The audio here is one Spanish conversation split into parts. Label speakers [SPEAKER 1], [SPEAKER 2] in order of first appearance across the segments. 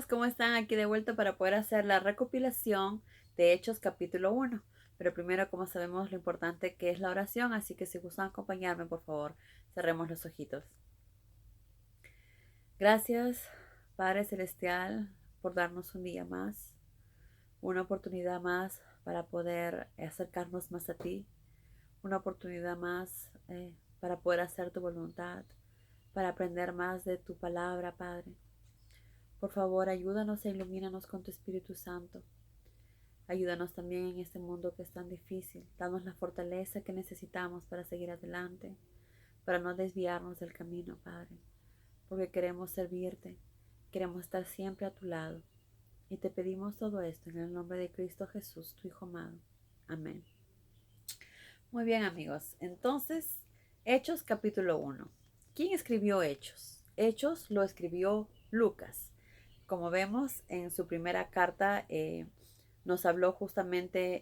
[SPEAKER 1] ¿Cómo están? Aquí de vuelta para poder hacer la recopilación de Hechos capítulo 1. Pero primero, como sabemos, lo importante que es la oración, así que si gustan acompañarme, por favor, cerremos los ojitos. Gracias, Padre Celestial, por darnos un día más, una oportunidad más para poder acercarnos más a ti, una oportunidad más para poder hacer tu voluntad, para aprender más de tu palabra, Padre. Por favor, ayúdanos e ilumínanos con tu Espíritu Santo. Ayúdanos también en este mundo que es tan difícil. Danos la fortaleza que necesitamos para seguir adelante, para no desviarnos del camino, Padre, porque queremos servirte, queremos estar siempre a tu lado. Y te pedimos todo esto en el nombre de Cristo Jesús, tu Hijo amado. Amén. Muy bien, amigos. Entonces, Hechos capítulo 1. ¿Quién escribió Hechos? Hechos lo escribió Lucas. Como vemos en su primera carta, nos habló justamente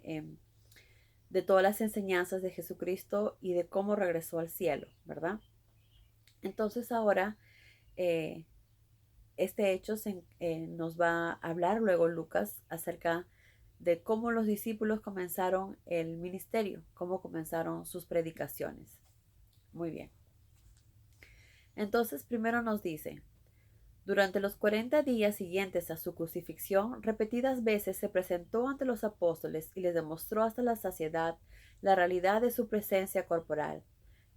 [SPEAKER 1] de todas las enseñanzas de Jesucristo y de cómo regresó al cielo, ¿verdad? Entonces ahora eh, este hecho nos va a hablar luego Lucas acerca de cómo los discípulos comenzaron el ministerio, cómo comenzaron sus predicaciones. Muy bien. Entonces primero nos dice, durante los 40 días siguientes a su crucifixión, repetidas veces se presentó ante los apóstoles y les demostró hasta la saciedad la realidad de su presencia corporal,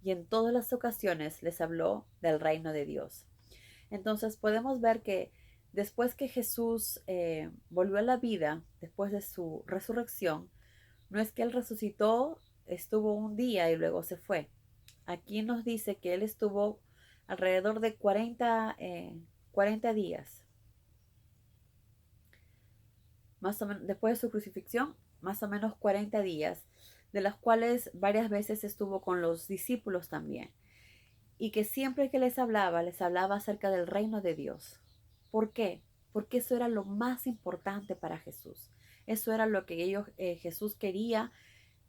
[SPEAKER 1] y en todas las ocasiones les habló del reino de Dios. Entonces podemos ver que después que Jesús volvió a la vida, después de su resurrección, no es que Él resucitó, estuvo un día y luego se fue. Aquí nos dice que Él estuvo alrededor de 40 días, más o menos, después de su crucifixión, más o menos 40 días, de las cuales varias veces estuvo con los discípulos también, y que siempre que les hablaba acerca del reino de Dios. ¿Por qué? Porque eso era lo más importante para Jesús. Eso era lo que Jesús quería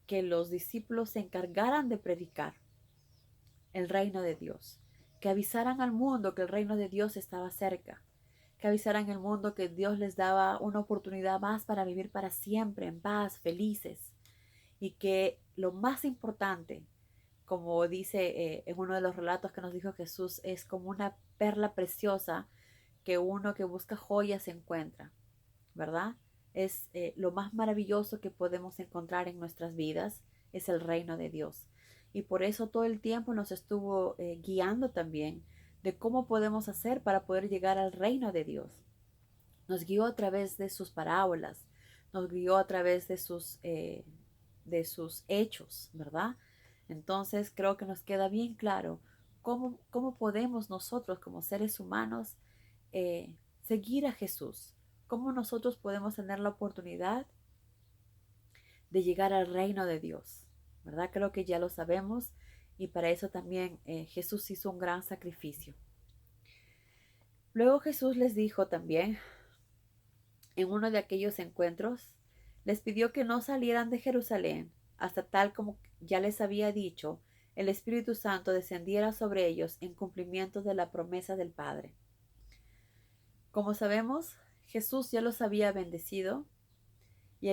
[SPEAKER 1] que los discípulos se encargaran de predicar, el reino de Dios, que avisaran al mundo que el reino de Dios estaba cerca, que avisaran al mundo que Dios les daba una oportunidad más para vivir para siempre en paz, felices, y que lo más importante, como dice en uno de los relatos que nos dijo Jesús, es como una perla preciosa que uno que busca joyas encuentra, ¿verdad? Es lo más maravilloso que podemos encontrar en nuestras vidas, es el reino de Dios. Y por eso todo el tiempo nos estuvo guiando también de cómo podemos hacer para poder llegar al reino de Dios. Nos guió a través de sus parábolas, nos guió a través de sus hechos, ¿verdad? Entonces creo que nos queda bien claro cómo podemos nosotros como seres humanos seguir a Jesús, cómo nosotros podemos tener la oportunidad de llegar al reino de Dios, ¿verdad? Creo que ya lo sabemos y para eso también Jesús hizo un gran sacrificio. Luego Jesús les dijo también en uno de aquellos encuentros, les pidió que no salieran de Jerusalén hasta tal como ya les había dicho, el Espíritu Santo descendiera sobre ellos en cumplimiento de la promesa del Padre. Como sabemos, Jesús ya los había bendecido y,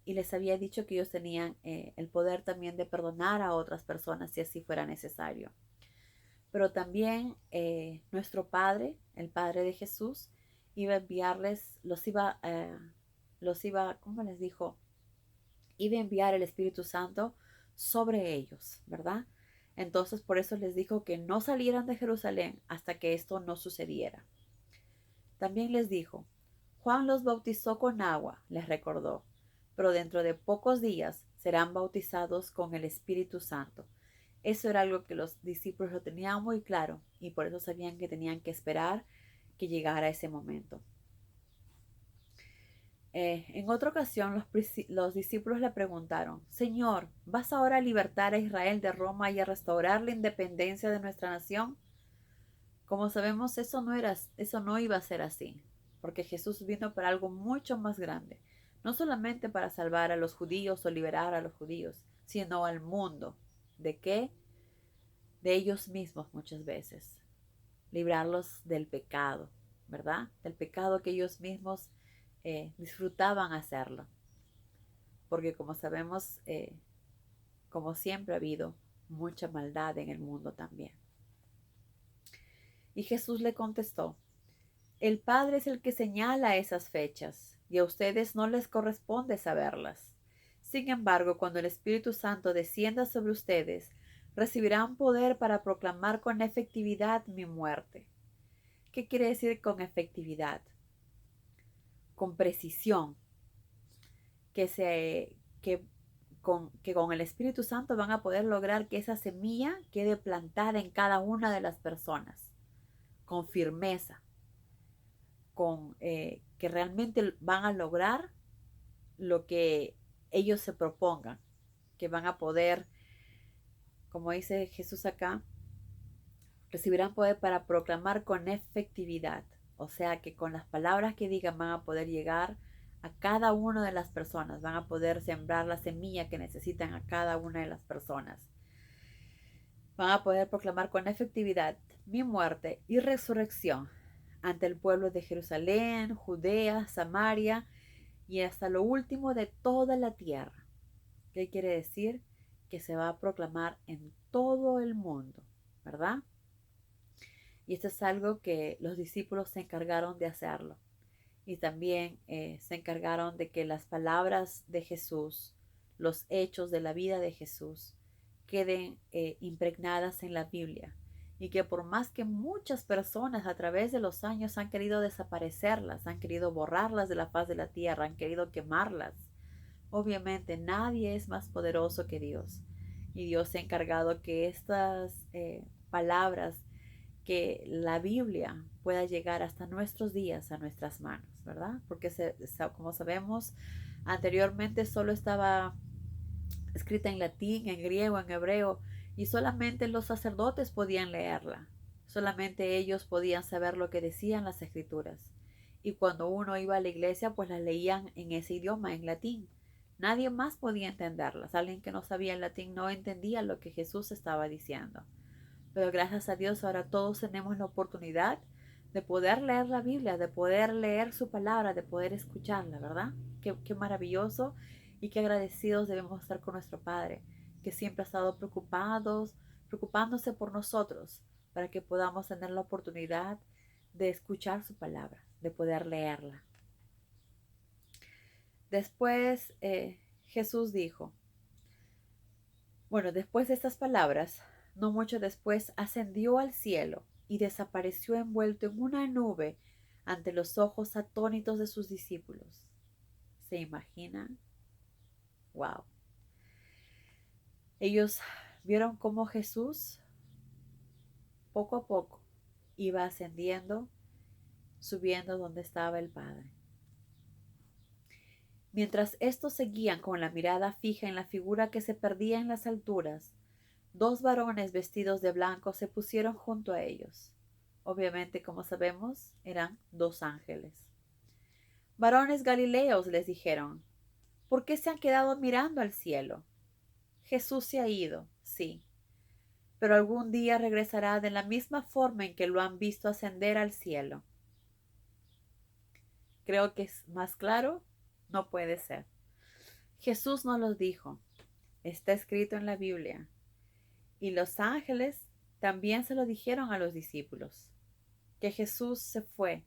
[SPEAKER 1] y les había dicho que ellos tenían el poder también de perdonar a otras personas si así fuera necesario. Pero también nuestro Padre, el Padre de Jesús, iba a enviarles, ¿cómo les dijo? Iba a enviar el Espíritu Santo sobre ellos, ¿verdad? Entonces por eso les dijo que no salieran de Jerusalén hasta que esto no sucediera. También les dijo, Juan los bautizó con agua, les recordó, pero dentro de pocos días serán bautizados con el Espíritu Santo. Eso era algo que los discípulos lo tenían muy claro y por eso sabían que tenían que esperar que llegara ese momento. En otra ocasión los discípulos le preguntaron, Señor, ¿vas ahora a libertar a Israel de Roma y a restaurar la independencia de nuestra nación? Como sabemos, eso no iba a ser así, porque Jesús vino para algo mucho más grande, no solamente para salvar a los judíos o liberar a los judíos, sino al mundo. ¿De qué? De ellos mismos muchas veces, librarlos del pecado, ¿verdad? Del pecado que ellos mismos disfrutaban hacerlo. Porque como sabemos, como siempre ha habido mucha maldad en el mundo también. Y Jesús le contestó: el Padre es el que señala esas fechas, y a ustedes no les corresponde saberlas. Sin embargo, cuando el Espíritu Santo descienda sobre ustedes, recibirán poder para proclamar con efectividad mi muerte. ¿Qué quiere decir con efectividad? Con precisión, que con el Espíritu Santo van a poder lograr que esa semilla quede plantada en cada una de las personas, con firmeza, que realmente van a lograr lo que ellos se propongan, que van a poder, como dice Jesús acá, recibirán poder para proclamar con efectividad. O sea que con las palabras que digan van a poder llegar a cada una de las personas, van a poder sembrar la semilla que necesitan a cada una de las personas. Van a poder proclamar con efectividad mi muerte y resurrección ante el pueblo de Jerusalén, Judea, Samaria y hasta lo último de toda la tierra. ¿Qué quiere decir? Que se va a proclamar en todo el mundo, ¿verdad? Y esto es algo que los discípulos se encargaron de hacerlo. Y también se encargaron de que las palabras de Jesús, los hechos de la vida de Jesús, queden impregnadas en la Biblia. Y que por más que muchas personas a través de los años han querido desaparecerlas, han querido borrarlas de la faz de la tierra, han querido quemarlas, obviamente nadie es más poderoso que Dios. Y Dios se ha encargado que estas palabras, que la Biblia pueda llegar hasta nuestros días a nuestras manos, ¿verdad? Porque como sabemos, anteriormente solo estaba escrita en latín, en griego, en hebreo, y solamente los sacerdotes podían leerla. Solamente ellos podían saber lo que decían las escrituras. Y cuando uno iba a la iglesia, pues las leían en ese idioma, en latín. Nadie más podía entenderlas. Alguien que no sabía el latín no entendía lo que Jesús estaba diciendo. Pero gracias a Dios ahora todos tenemos la oportunidad de poder leer la Biblia, de poder leer su palabra, de poder escucharla, ¿verdad? Qué maravilloso y qué agradecidos debemos estar con nuestro Padre, que siempre ha estado preocupándose por nosotros, para que podamos tener la oportunidad de escuchar su palabra, de poder leerla. Después Jesús dijo, bueno, después de estas palabras, no mucho después, ascendió al cielo y desapareció envuelto en una nube ante los ojos atónitos de sus discípulos. ¿Se imaginan? ¡Wow! Ellos vieron cómo Jesús poco a poco iba ascendiendo, subiendo donde estaba el Padre. Mientras estos seguían con la mirada fija en la figura que se perdía en las alturas, dos varones vestidos de blanco se pusieron junto a ellos. Obviamente, como sabemos, eran dos ángeles. Varones Galileos, les dijeron, ¿por qué se han quedado mirando al cielo? Jesús se ha ido, sí, pero algún día regresará de la misma forma en que lo han visto ascender al cielo. Creo que es más claro, no puede ser. Jesús nos lo dijo, está escrito en la Biblia. Y los ángeles también se lo dijeron a los discípulos, que Jesús se fue,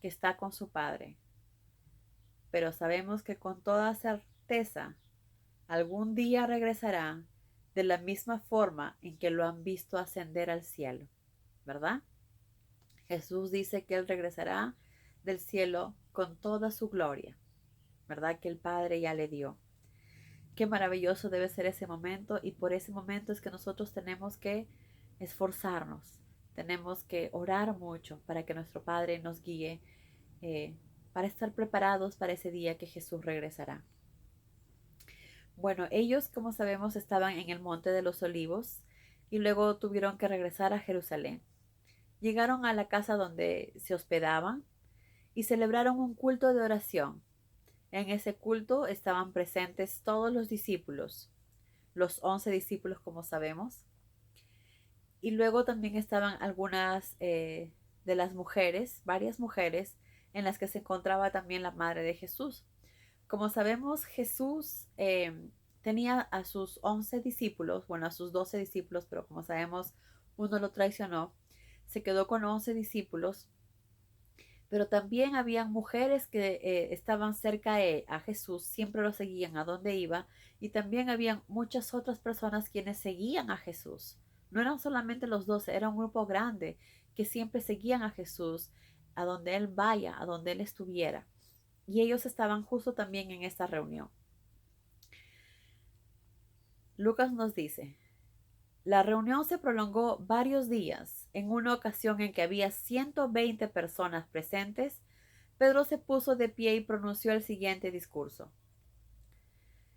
[SPEAKER 1] que está con su Padre. Pero sabemos que con toda certeza algún día regresará de la misma forma en que lo han visto ascender al cielo, ¿verdad? Jesús dice que Él regresará del cielo con toda su gloria, ¿verdad? Que el Padre ya le dio. Qué maravilloso debe ser ese momento, y por ese momento es que nosotros tenemos que esforzarnos, tenemos que orar mucho para que nuestro Padre nos guíe, para estar preparados para ese día que Jesús regresará. Bueno, ellos, como sabemos, estaban en el Monte de los Olivos y luego tuvieron que regresar a Jerusalén. Llegaron a la casa donde se hospedaban y celebraron un culto de oración. En ese culto estaban presentes todos los discípulos, los 11 discípulos, como sabemos, y luego también estaban algunas de las mujeres, varias mujeres, en las que se encontraba también la madre de Jesús. Como sabemos, Jesús tenía a sus 11 discípulos, bueno, a sus 12 discípulos, pero como sabemos, uno lo traicionó. Se quedó con 11 discípulos, pero también habían mujeres que estaban cerca a Jesús, siempre lo seguían a donde iba, y también habían muchas otras personas quienes seguían a Jesús. No eran solamente los 12, era un grupo grande que siempre seguían a Jesús a donde Él vaya, a donde Él estuviera. Y ellos estaban justo también en esta reunión. Lucas nos dice, la reunión se prolongó varios días. En una ocasión en que había 120 personas presentes, Pedro se puso de pie y pronunció el siguiente discurso.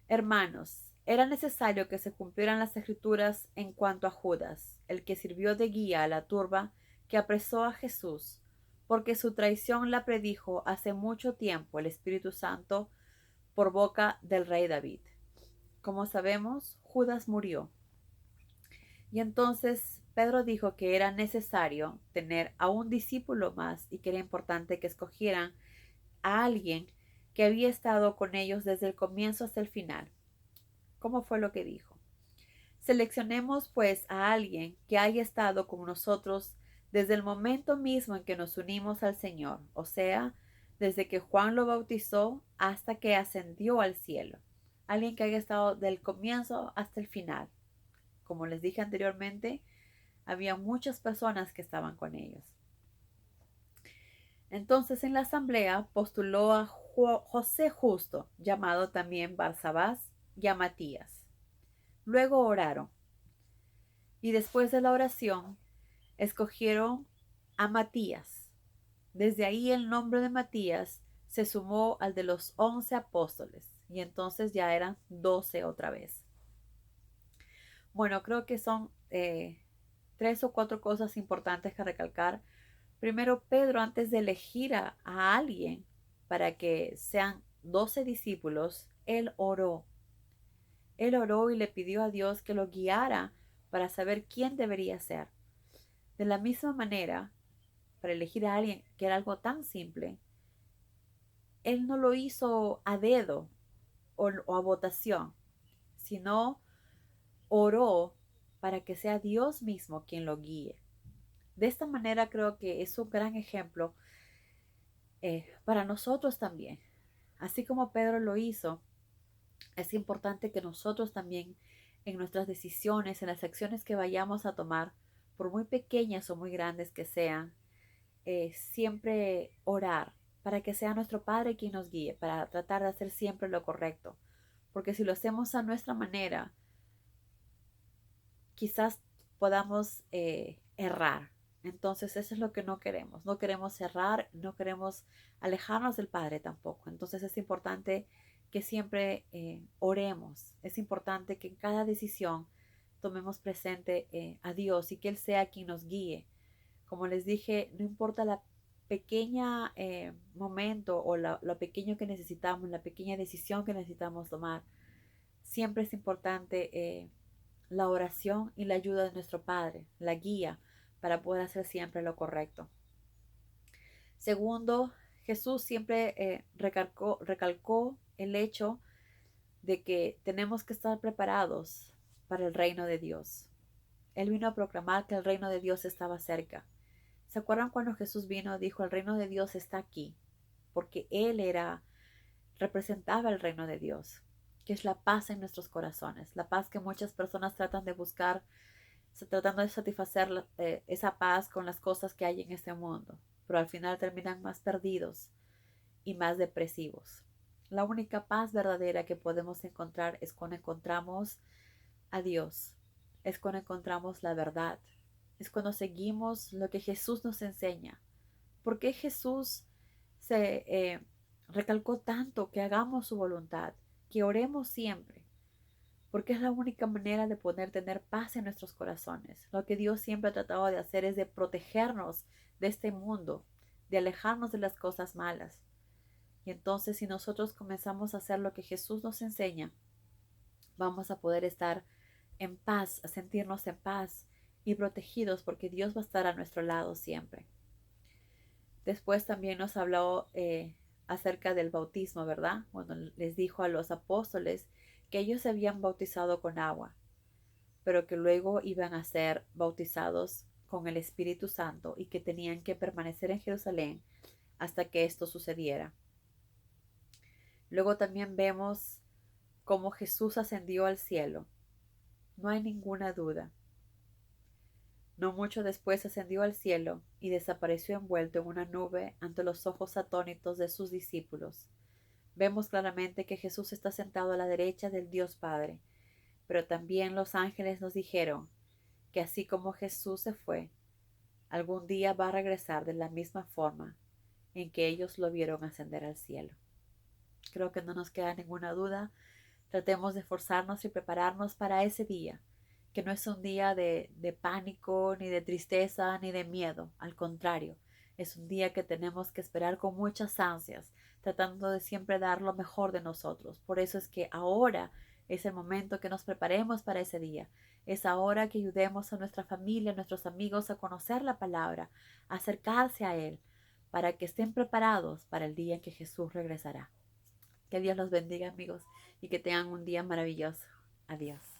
[SPEAKER 1] Hermanos, era necesario que se cumplieran las escrituras en cuanto a Judas, el que sirvió de guía a la turba que apresó a Jesús, porque su traición la predijo hace mucho tiempo el Espíritu Santo por boca del rey David. Como sabemos, Judas murió. Y entonces Pedro dijo que era necesario tener a un discípulo más y que era importante que escogieran a alguien que había estado con ellos desde el comienzo hasta el final. ¿Cómo fue lo que dijo? Seleccionemos pues a alguien que haya estado con nosotros desde el momento mismo en que nos unimos al Señor, o sea, desde que Juan lo bautizó hasta que ascendió al cielo. Alguien que haya estado del comienzo hasta el final. Como les dije anteriormente, había muchas personas que estaban con ellos. Entonces en la asamblea postuló a José Justo, llamado también Barsabás, y a Matías. Luego oraron, y después de la oración escogieron a Matías. Desde ahí el nombre de Matías se sumó al de los 11 apóstoles, y entonces ya eran 12 otra vez. Bueno, creo que son 3 o 4 cosas importantes que recalcar. Primero, Pedro, antes de elegir a alguien para que sean 12 discípulos, él oró. Él oró y le pidió a Dios que lo guiara para saber quién debería ser. De la misma manera, para elegir a alguien que era algo tan simple, él no lo hizo a dedo o a votación, sino oró para que sea Dios mismo quien lo guíe. De esta manera creo que es un gran ejemplo para nosotros también. Así como Pedro lo hizo, es importante que nosotros también en nuestras decisiones, en las acciones que vayamos a tomar, por muy pequeñas o muy grandes que sean, siempre orar para que sea nuestro Padre quien nos guíe, para tratar de hacer siempre lo correcto. Porque si lo hacemos a nuestra manera, quizás podamos errar. Entonces eso es lo que no queremos. No queremos errar, no queremos alejarnos del Padre tampoco. Entonces es importante que siempre oremos. Es importante que en cada decisión tomemos presente a Dios y que Él sea quien nos guíe. Como les dije, no importa la pequeña momento o lo pequeño que necesitamos, la pequeña decisión que necesitamos tomar, siempre es importante la oración y la ayuda de nuestro Padre, la guía para poder hacer siempre lo correcto. Segundo, Jesús siempre recalcó el hecho de que tenemos que estar preparados para el reino de Dios. Él vino a proclamar que el reino de Dios estaba cerca. ¿Se acuerdan cuando Jesús vino y dijo, el reino de Dios está aquí? Porque Él representaba el reino de Dios, que es la paz en nuestros corazones, la paz que muchas personas tratan de buscar, tratando de satisfacer esa paz con las cosas que hay en este mundo, pero al final terminan más perdidos y más depresivos. La única paz verdadera que podemos encontrar es cuando encontramos a Dios, es cuando encontramos la verdad, es cuando seguimos lo que Jesús nos enseña. ¿Por qué Jesús se recalcó tanto que hagamos su voluntad, que oremos siempre? Porque es la única manera de poder tener paz en nuestros corazones. Lo que Dios siempre ha tratado de hacer es de protegernos de este mundo, de alejarnos de las cosas malas. Y entonces si nosotros comenzamos a hacer lo que Jesús nos enseña, vamos a poder estar en paz, a sentirnos en paz y protegidos porque Dios va a estar a nuestro lado siempre. Después también nos habló acerca del bautismo, ¿verdad? Cuando les dijo a los apóstoles que ellos se habían bautizado con agua, pero que luego iban a ser bautizados con el Espíritu Santo y que tenían que permanecer en Jerusalén hasta que esto sucediera. Luego también vemos cómo Jesús ascendió al cielo. No hay ninguna duda. No mucho después ascendió al cielo y desapareció envuelto en una nube ante los ojos atónitos de sus discípulos. Vemos claramente que Jesús está sentado a la derecha del Dios Padre, pero también los ángeles nos dijeron que así como Jesús se fue, algún día va a regresar de la misma forma en que ellos lo vieron ascender al cielo. Creo que no nos queda ninguna duda. Tratemos de esforzarnos y prepararnos para ese día, que no es un día de pánico, ni de tristeza, ni de miedo. Al contrario, es un día que tenemos que esperar con muchas ansias, tratando de siempre dar lo mejor de nosotros. Por eso es que ahora es el momento que nos preparemos para ese día. Es ahora que ayudemos a nuestra familia, a nuestros amigos a conocer la palabra, a acercarse a Él, para que estén preparados para el día en que Jesús regresará. Que Dios los bendiga, amigos, y que tengan un día maravilloso. Adiós.